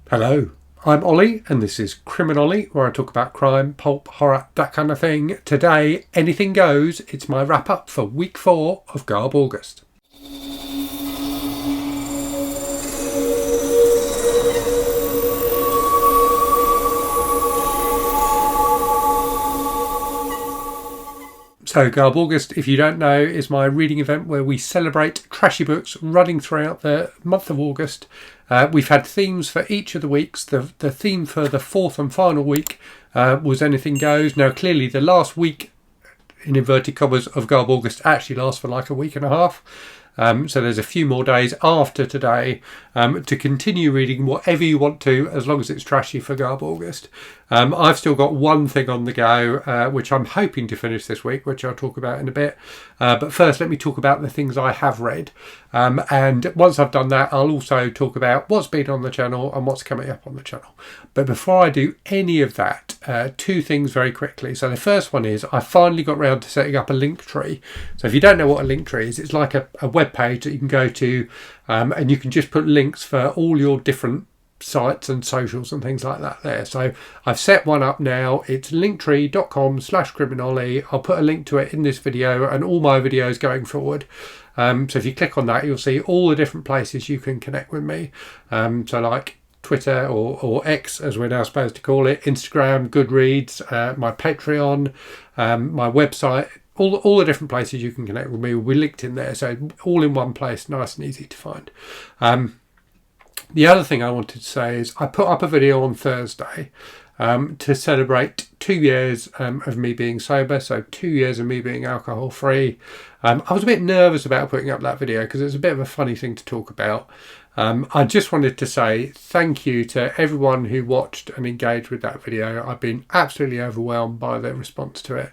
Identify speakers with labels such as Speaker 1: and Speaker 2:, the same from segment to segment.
Speaker 1: Hello, I'm Ollie and this is Criminolly, where I talk about crime, pulp, horror, that kind of thing. Today, anything goes. It's my wrap up for week 4 of Garb August. So Garb August, if you don't know, is my reading event where we celebrate trashy books running throughout the month of August. We've had themes for each of the weeks. The theme for the 4th and final week was Anything Goes. Now clearly the last week, in inverted commas, of Garb August actually lasts for like a week and a half. So there's a few more days after today to continue reading whatever you want to, as long as it's trashy for Garb August. I've still got one thing on the go, which I'm hoping to finish this week, which I'll talk about in a bit. But first, let me talk about the things I have read. And once I've done that, I'll also talk about what's been on the channel and what's coming up on the channel. But before I do any of that, two things very quickly. So the first one is I finally got round to setting up a link tree. So if you don't know what a link tree is, it's like a web page that you can go to and you can just put links for all your different sites and socials and things like that there. So I've set one up now. It's linktree.com/criminolly. I'll put a link to it in this video and all my videos going forward. So if you click on that, you'll see all the different places you can connect with me. So like Twitter or X, as we're now supposed to call it, Instagram, Goodreads, my Patreon, my website. All the different places you can connect with me will be linked in there. So all in one place, nice and easy to find. The other thing I wanted to say is I put up a video on Thursday to celebrate 2 years of me being sober, so 2 years of me being alcohol free. I was a bit nervous about putting up that video because it's a bit of a funny thing to talk about. I just wanted to say thank you to everyone who watched and engaged with that video. I've been absolutely overwhelmed by the response to it.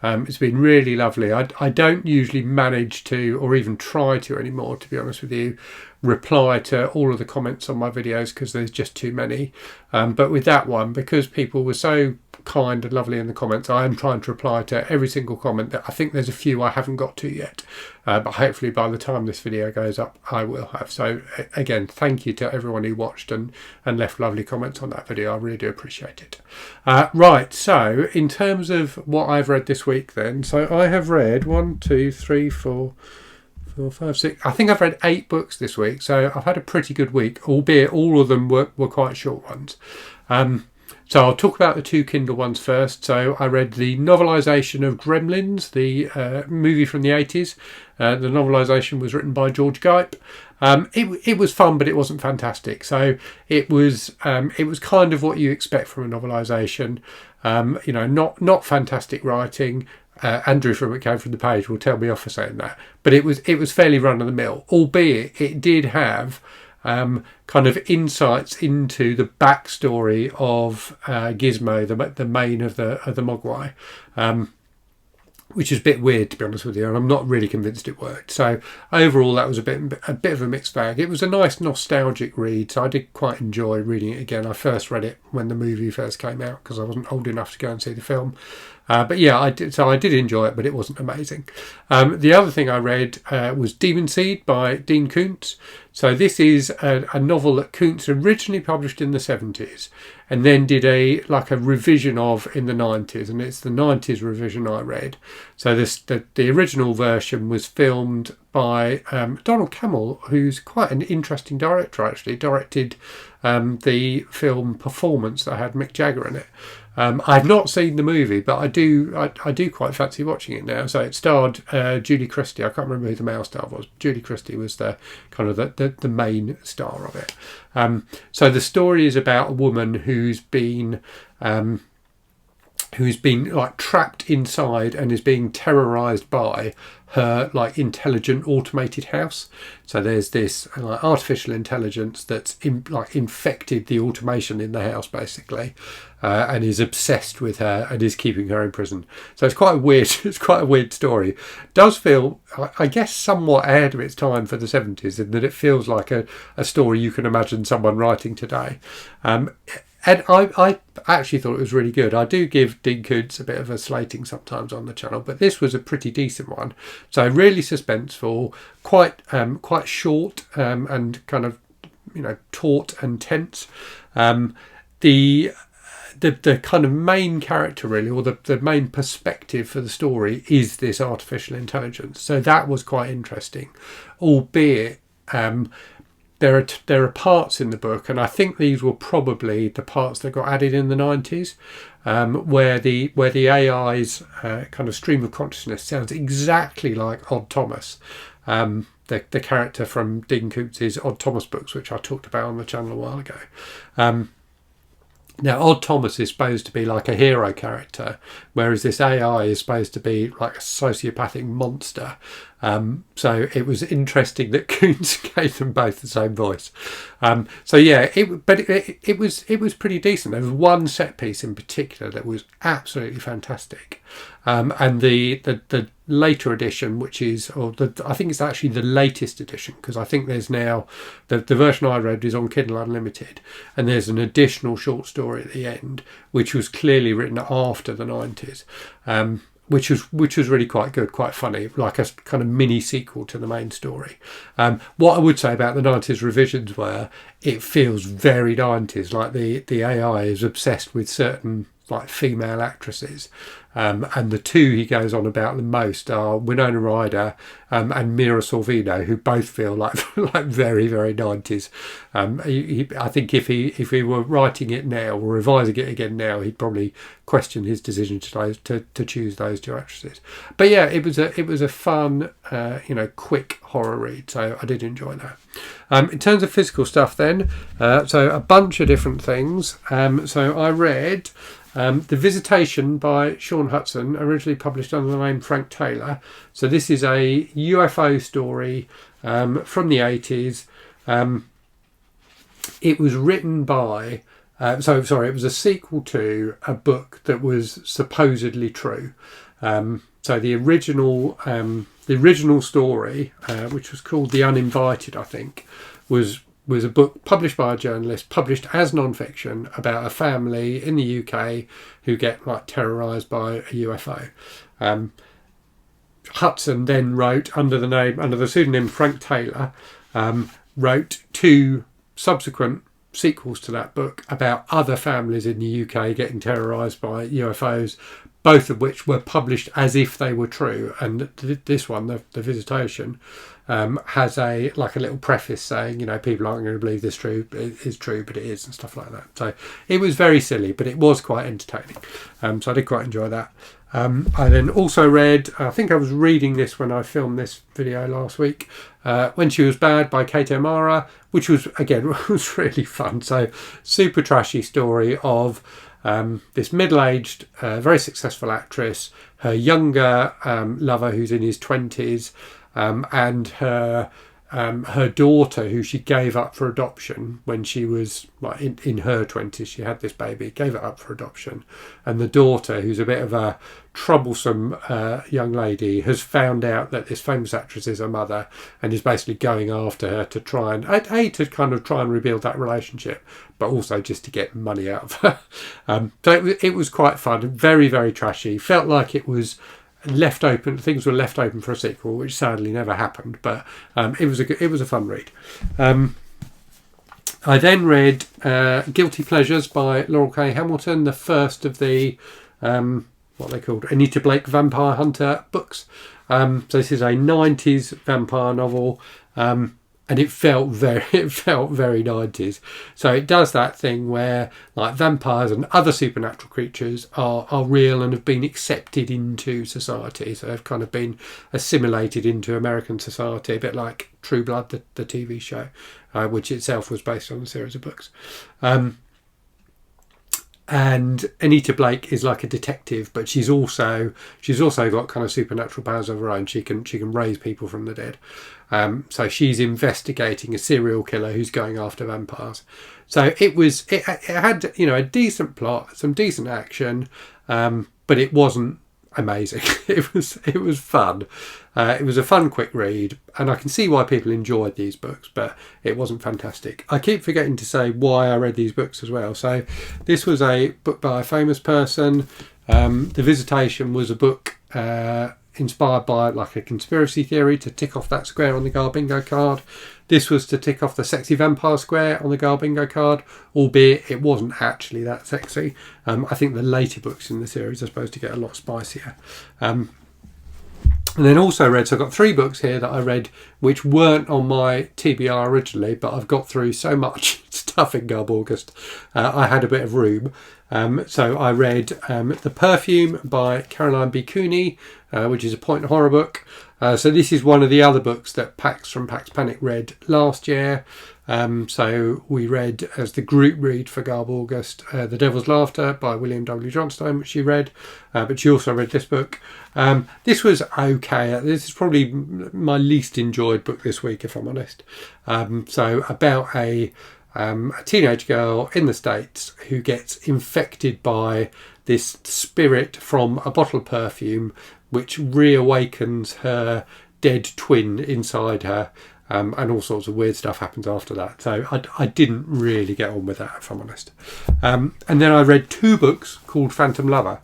Speaker 1: It's been really lovely. I don't usually manage to, or even try to anymore, to be honest with you, reply to all of the comments on my videos because there's just too many. But with that one, because people were so kind and lovely in the comments, I am trying to reply to every single comment. That I think there's a few I haven't got to yet, but hopefully by the time this video goes up I will have. So again, thank you to everyone who watched and left lovely comments on that video. I really do appreciate it. Right, so in terms of what I've read this week then, so I have read 1, 2, 3, 4, 5, 6. I think I've read 8 books this week, so I've had a pretty good week, albeit all of them were quite short ones. So I'll talk about the 2 Kindle ones first. So I read the novelisation of Gremlins, the movie from the 80s. The novelisation was written by George Gipe. It was fun, but it wasn't fantastic. So it was kind of what you expect from a novelisation. You know, not fantastic writing. Andrew from It Came From The Page will tell me off for saying that. But it was fairly run of the mill, albeit it did have kind of insights into the backstory of Gizmo, the mane of the Mogwai, which is a bit weird, to be honest with you, and I'm not really convinced it worked. So overall, that was a bit of a mixed bag. It was a nice nostalgic read, so I did quite enjoy reading it again. I first read it when the movie first came out because I wasn't old enough to go and see the film. But yeah, I did enjoy it, but it wasn't amazing. The other thing I read was Demon Seed by Dean Koontz. So this is a novel that Koontz originally published in the 70s and then did a revision of in the 90s, and it's the 90s revision I read. So the original version was filmed by Donald Cammell, who's quite an interesting director, actually. Directed the film Perfume that had Mick Jagger in it. I've not seen the movie, but I do quite fancy watching it now. So it starred Julie Christie. I can't remember who the male star was. Julie Christie was the kind of the main star of it. So the story is about a woman who's been like trapped inside and is being terrorized by her like intelligent automated house. So there's this like artificial intelligence that's infected the automation in the house basically, and is obsessed with her and is keeping her in prison. So it's quite a weird story. It does feel, I guess, somewhat ahead of its time for the 70s in that it feels like a story you can imagine someone writing today. And I actually thought it was really good. I do give Dean Koontz a bit of a slating sometimes on the channel, but this was a pretty decent one. So really suspenseful, quite short, and kind of taut and tense. The kind of main character really, or the main perspective for the story is this artificial intelligence. So that was quite interesting, albeit there are parts in the book, and I think these were probably the parts that got added in the 90s, where the AI's kind of stream of consciousness sounds exactly like Odd Thomas, the character from Dean Koontz's Odd Thomas books, which I talked about on the channel a while ago. Now, Odd Thomas is supposed to be like a hero character, whereas this AI is supposed to be like a sociopathic monster. So it was interesting that Koontz gave them both the same voice. So yeah, it was pretty decent. There was one set piece in particular that was absolutely fantastic. And the later edition, which is, I think it's actually the latest edition, because I think there's now, the version I read is on Kindle Unlimited, and there's an additional short story at the end, which was clearly written after the 90s, which was really quite good, quite funny, like a kind of mini sequel to the main story. What I would say about the 90s revisions were, it feels very 90s, like the AI is obsessed with certain like female actresses, and the two he goes on about the most are Winona Ryder and Mira Sorvino, who both feel like very, very 90s. I think if he were writing it now or revising it again now, he'd probably question his decision to choose those two actresses. But yeah, it was a fun quick horror read, so I did enjoy that. In terms of physical stuff then, so a bunch of different things. So I read The Visitation by Shaun Hutson, originally published under the name Frank Taylor. So this is a UFO story from the 80s. It was written by, it was a sequel to a book that was supposedly true. So the original story, which was called The Uninvited, I think, was a book published by a journalist, published as non-fiction, about a family in the UK who get like terrorised by a UFO. Hutson then wrote under the pseudonym Frank Taylor, wrote two subsequent sequels to that book about other families in the UK getting terrorised by UFOs, both of which were published as if they were true. And this one, the Visitation, has a little preface saying, people aren't going to believe this is true, but it is, and stuff like that. So it was very silly, but it was quite entertaining. So I did quite enjoy that. I then also read, I think I was reading this when I filmed this video last week, When She Was Bad by Kate O'Mara, which was really fun. So super trashy story of this middle-aged, very successful actress, her younger lover who's in his 20s, and her daughter, who she gave up for adoption when she was in her 20s. She had this baby, gave it up for adoption, and the daughter, who's a bit of a troublesome young lady, has found out that this famous actress is her mother and is basically going after her to try and rebuild that relationship, but also just to get money out of her. So it was quite fun, very, very trashy. Felt like it was left open. Things were left open for a sequel, which sadly never happened, but it was a fun read. I then read Guilty Pleasures by Laurell K. Hamilton, the first of the what they called Anita Blake Vampire Hunter books. So this is a 90s vampire novel, and it felt very 90s. So it does that thing where like vampires and other supernatural creatures are real and have been accepted into society. So they've kind of been assimilated into American society, a bit like True Blood, the TV show, which itself was based on a series of books. And Anita Blake is like a detective, but she's also got kind of supernatural powers of her own. She can raise people from the dead. So she's investigating a serial killer who's going after vampires. So it had a decent plot, some decent action, but it wasn't amazing. It was fun. It was a fun quick read, and I can see why people enjoyed these books, but it wasn't fantastic. I keep forgetting to say why I read these books as well. So this was a book by a famous person. The Visitation was a book inspired by like a conspiracy theory to tick off that square on the Gar Bingo card. This was to tick off the sexy vampire square on the Gar Bingo card, albeit it wasn't actually that sexy. I think the later books in the series are supposed to get a lot spicier. And then also read, so I've got 3 books here that I read which weren't on my TBR originally, but I've got through so much stuff in Garb August, I had a bit of room. So I read The Perfume by Caroline B. Cooney, which is a point horror book. So this is one of the other books that Pax from Pax Panic read last year. So we read as the group read for Garb August, The Devil's Laughter by William W. Johnstone, which she read, but she also read this book. This was okay. This is probably my least enjoyed book this week, if I'm honest. So about a teenage girl in the States who gets infected by this spirit from a bottle of perfume, which reawakens her dead twin inside her. And all sorts of weird stuff happens after that. So I didn't really get on with that, if I'm honest. And then I read 2 books called Phantom Lover.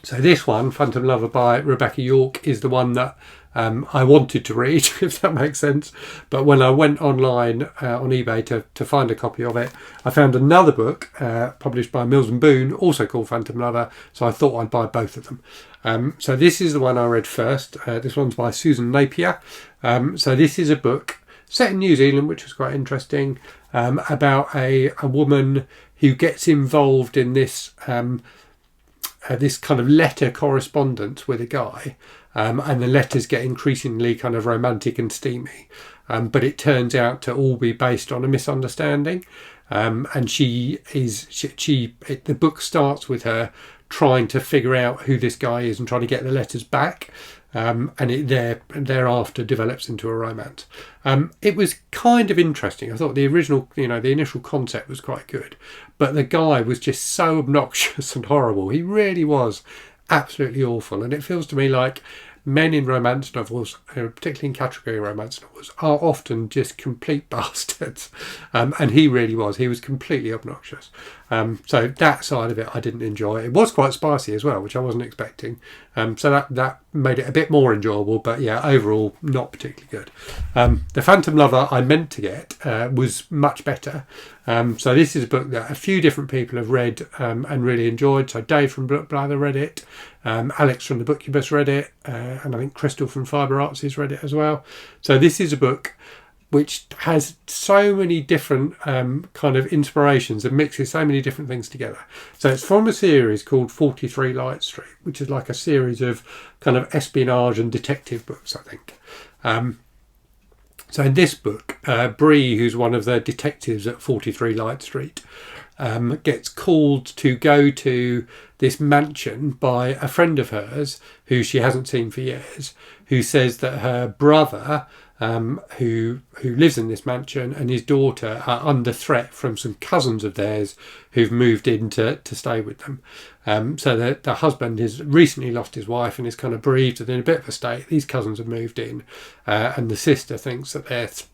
Speaker 1: So this one, Phantom Lover by Rebecca York, is the one that I wanted to read, if that makes sense. But when I went online on eBay to find a copy of it, I found another book published by Mills and Boon, also called Phantom Lover. So I thought I'd buy both of them. So this is the one I read first. This one's by Susan Napier. So this is a book set in New Zealand, which was quite interesting, about a woman who gets involved in this this kind of letter correspondence with a guy, and the letters get increasingly kind of romantic and steamy, but it turns out to all be based on a misunderstanding, and the book starts with her trying to figure out who this guy is and trying to get the letters back, and it thereafter develops into a romance. It was kind of interesting. I thought the original, the initial concept was quite good, but the guy was just so obnoxious and horrible. He really was absolutely awful, and it feels to me like men in romance novels, particularly in category romance novels, are often just complete bastards, and he really was. He was completely obnoxious. So that side of it I didn't enjoy. It was quite spicy as well, which I wasn't expecting. So that made it a bit more enjoyable, but yeah, overall not particularly good. The Phantom Lover I meant to get was much better. So this is a book that a few different people have read and really enjoyed. So Dave from Book Blather read it, Alex from the Bookubus read it, and I think Crystal from Fibre Arts has read it as well. So this is a book which has so many different kind of inspirations and mixes so many different things together. So it's from a series called 43 Light Street, which is like a series of kind of espionage and detective books, I think. So in this book, Bree, who's one of the detectives at 43 Light Street, gets called to go to this mansion by a friend of hers who she hasn't seen for years, who says that her brother, who lives in this mansion, and his daughter are under threat from some cousins of theirs who've moved in to stay with them. So the husband has recently lost his wife and is kind of bereaved and in a bit of a state. These cousins have moved in, and the sister thinks that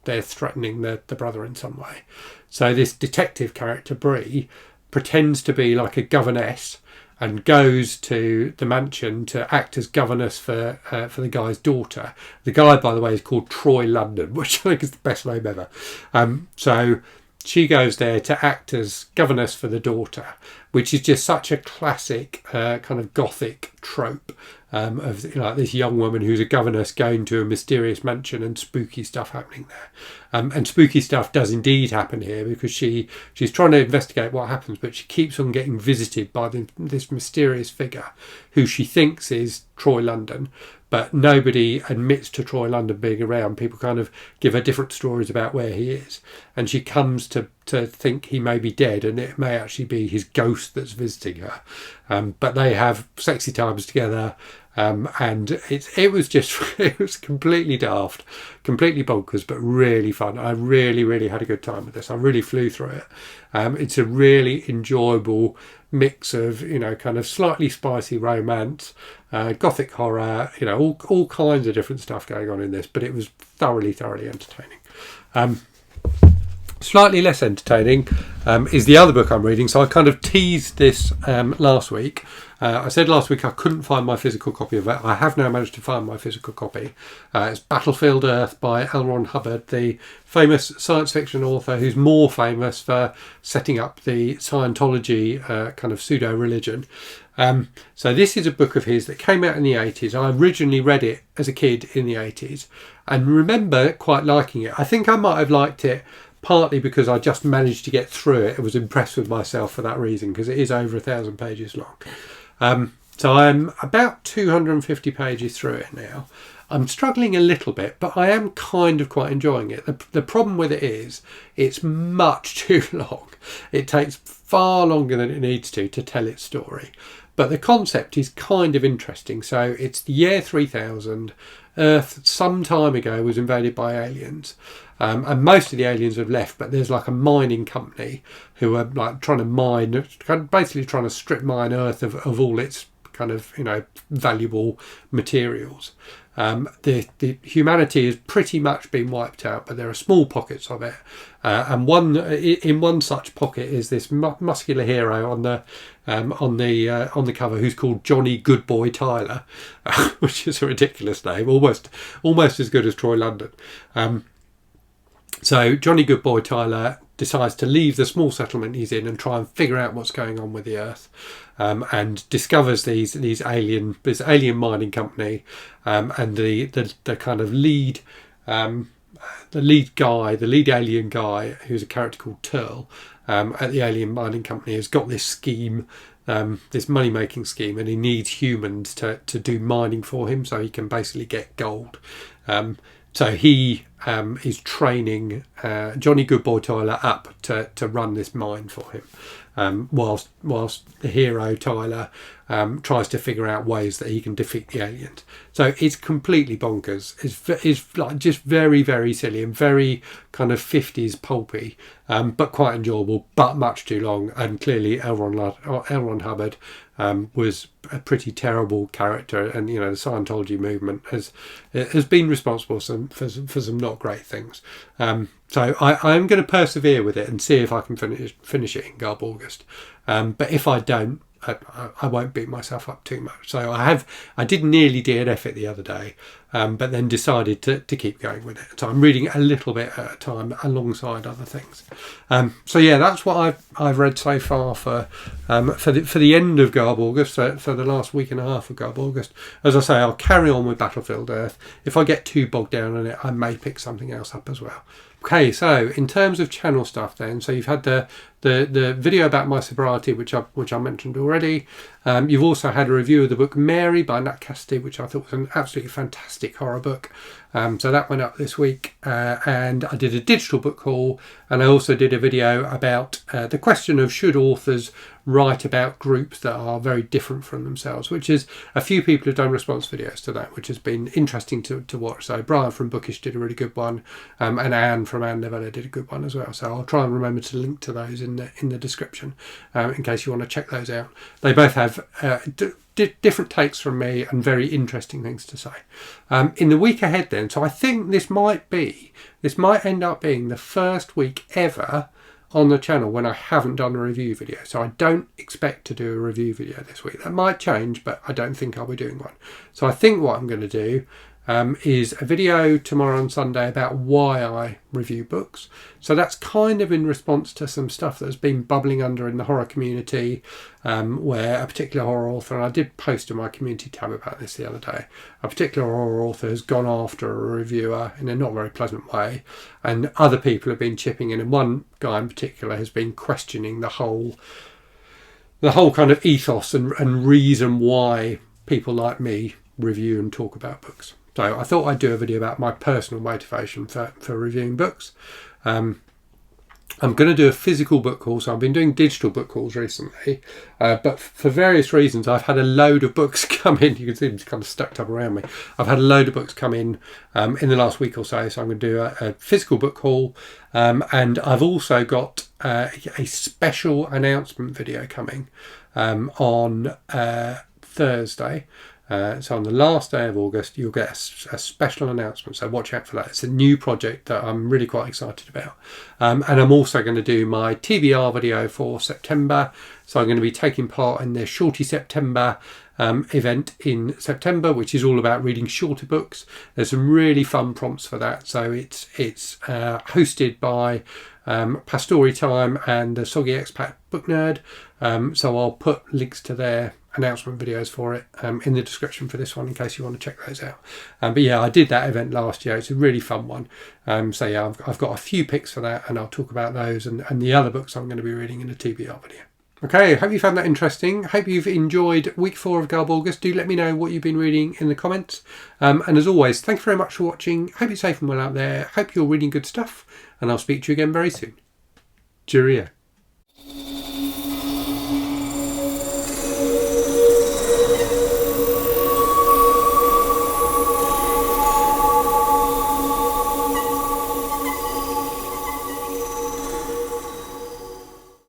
Speaker 1: they're threatening the brother in some way. So this detective character, Bree, pretends to be like a governess and goes to the mansion to act as governess for the guy's daughter. The guy, by the way, is called Troy London, which I think is the best name ever. So she goes there to act as governess for the daughter, which is just such a classic kind of gothic trope of this young woman who's a governess going to a mysterious mansion and spooky stuff happening there. And spooky stuff does indeed happen here because she's trying to investigate what happens, but she keeps on getting visited by this mysterious figure who she thinks is Troy London, but nobody admits to Troy London being around. People kind of give her different stories about where he is, and she comes to think he may be dead, and it may actually be his ghost that's visiting her. But they have sexy times together, and it was completely daft, completely bonkers, but really fun. I really, really had a good time with this. I really flew through it. It's a really enjoyable mix of kind of slightly spicy romance, gothic horror, all kinds of different stuff going on in this, but it was thoroughly entertaining. Slightly less entertaining is the other book I'm reading. So I kind of teased this last week, I said last week I couldn't find my physical copy of it. I have now managed to find my physical copy. It's Battlefield Earth by L. Ron Hubbard, the famous science fiction author who's more famous for setting up the Scientology kind of pseudo-religion. So this is a book of his that came out in the 80s. I originally read it as a kid in the 80s and remember quite liking it. I think I might have liked it partly because I just managed to get through it. I was impressed with myself for that reason, because it is over 1,000 pages long. So I'm about 250 pages through it now. I'm struggling a little bit, but I am kind of quite enjoying it. The problem with it is it's much too long. It takes far longer than it needs to tell its story. But the concept is kind of interesting. So it's the year 3000. Earth some time ago was invaded by aliens. And most of the aliens have left, but there's like a mining company who are like trying to mine, basically trying to strip mine Earth of all its kind of, valuable materials. The humanity has pretty much been wiped out, but there are small pockets of it. And one such pocket is this muscular hero on the cover, who's called Johnny Goodboy Tyler, which is a ridiculous name, almost as good as Troy London. So Johnny Goodboy Tyler decides to leave the small settlement he's in and try and figure out what's going on with the Earth, and discovers this alien mining company, and the kind of lead alien guy, who's a character called Turl, at the alien mining company, has got this scheme, this money making scheme, and he needs humans to do mining for him so he can basically get gold. So he is training Johnny Goodboy Tyler up to run this mine for him, whilst the hero Tyler tries to figure out ways that he can defeat the aliens. So it's completely bonkers. It's like just very, very silly and very kind of 50s pulpy, but quite enjoyable, but much too long. And clearly L. Ron Hubbard was a pretty terrible character, and the Scientology movement has been responsible for some not great things. So I'm going to persevere with it and see if I can finish it in Garb August. But if I don't, I won't beat myself up too much. So I did nearly DNF it the other day, but then decided to keep going with it. So I'm reading a little bit at a time alongside other things. So yeah, that's what I've read so far for the end of Garb August, for the last week and a half of Garb August. As I say, I'll carry on with Battlefield Earth. If I get too bogged down on it, I may pick something else up as well. Okay, so in terms of channel stuff then, so you've had the video about my sobriety, which I mentioned already. You've also had a review of the book Mary by Nat Cassidy, which I thought was an absolutely fantastic horror book. So that went up this week, and I did a digital book haul, and I also did a video about the question of should authors write about groups that are very different from themselves, which is a few people have done response videos to that, which has been interesting to watch. So Brian from Bookish did a really good one, and Anne from Anne Novella did a good one as well. So I'll try and remember to link to those in the description, in case you want to check those out. They both have different takes from me and very interesting things to say. In the week ahead then, so I think this might end up being the first week ever on the channel when I haven't done a review video. So I don't expect to do a review video this week. That might change, but I don't think I'll be doing one. So I think what I'm going to do is a video tomorrow on Sunday about why I review books. So that's kind of in response to some stuff that's been bubbling under in the horror community, where a particular horror author, and I did post in my community tab about this the other day, a particular horror author has gone after a reviewer in a not very pleasant way, and other people have been chipping in, and one guy in particular has been questioning the whole kind of ethos and reason why people like me review and talk about books. So I thought I'd do a video about my personal motivation for reviewing books. I'm going to do a physical book haul. So I've been doing digital book hauls recently, but for various reasons I've had a load of books come in. You can see them kind of stacked up around me. I've had a load of books come in the last week or so. So I'm going to do a physical book haul, and I've also got a special announcement video coming on Thursday. So on the last day of August, you'll get a special announcement. So watch out for that. It's a new project that I'm really quite excited about. And I'm also going to do my TBR video for September. So I'm going to be taking part in the Shorty September event in September, which is all about reading shorter books. There's some really fun prompts for that. So it's hosted by Pastori Time and the Soggy Expat Book Nerd. So I'll put links to their announcement videos for it in the description for this one in case you want to check those out. But yeah, I did that event last year. It's a really fun one. So yeah, I've got a few picks for that, and I'll talk about those and the other books I'm going to be reading in the TBR video. Okay, hope you found that interesting. Hope you've enjoyed week 4 of Garb August. Do let me know what you've been reading in the comments. And as always, thanks very much for watching. Hope you're safe and well out there. Hope you're reading good stuff. And I'll speak to you again very soon. Cheerio.